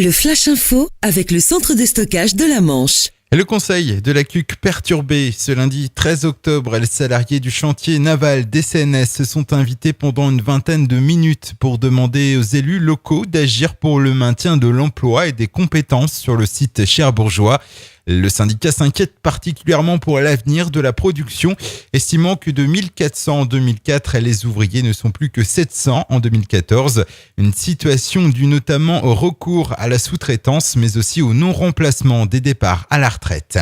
Le Flash Info avec le centre de stockage de la Manche. Le conseil de la CUC perturbé. Ce lundi 13 octobre, les salariés du chantier naval DCNS se sont invités pendant une vingtaine de minutes pour demander aux élus locaux d'agir pour le maintien de l'emploi et des compétences sur le site cherbourgeois. Le syndicat s'inquiète particulièrement pour l'avenir de la production, estimant que de 1400 en 2004, les ouvriers ne sont plus que 700 en 2014. Une situation due notamment au recours à la sous-traitance, mais aussi au non-remplacement des départs à la retraite.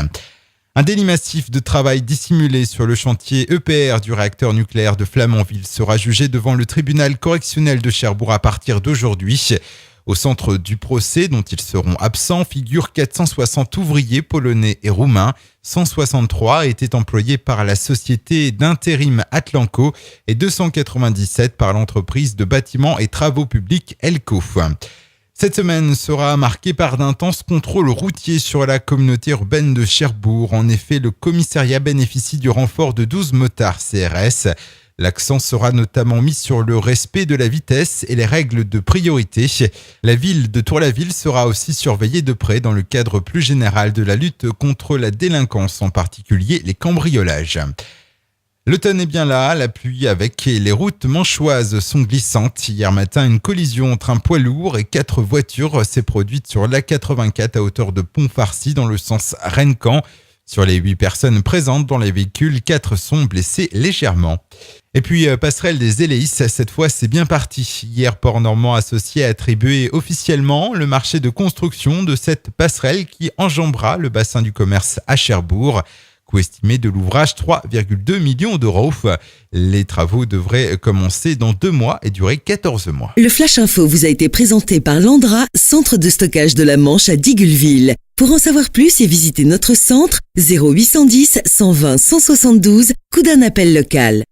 Un délit massif de travail dissimulé sur le chantier EPR du réacteur nucléaire de Flamanville sera jugé devant le tribunal correctionnel de Cherbourg à partir d'aujourd'hui. Au centre du procès, dont ils seront absents, figurent 460 ouvriers polonais et roumains. 163 étaient employés par la société d'intérim Atlanco et 297 par l'entreprise de bâtiments et travaux publics Elco. Cette semaine sera marquée par d'intenses contrôles routiers sur la communauté urbaine de Cherbourg. En effet, le commissariat bénéficie du renfort de 12 motards CRS. L'accent sera notamment mis sur le respect de la vitesse et les règles de priorité. La ville de Tour-la-Ville sera aussi surveillée de près dans le cadre plus général de la lutte contre la délinquance, en particulier les cambriolages. L'automne est bien là, la pluie avec les routes manchoises sont glissantes. Hier matin, une collision entre un poids lourd et 4 voitures s'est produite sur l'A84 à hauteur de Pont-Farcy dans le sens Rennes-Caen. Sur les 8 personnes présentes dans les véhicules, 4 sont blessées légèrement. Et puis, passerelle des Éléis, cette fois c'est bien parti. Hier, Port Normand Associé a attribué officiellement le marché de construction de cette passerelle qui enjambera le bassin du commerce à Cherbourg. Coût estimé de l'ouvrage 3,2 millions d'euros. Les travaux devraient commencer dans 2 mois et durer 14 mois. Le Flash Info vous a été présenté par Landra, centre de stockage de la Manche à Digguleville. Pour en savoir plus et visiter notre centre, 0810 120 172, coup d'un appel local.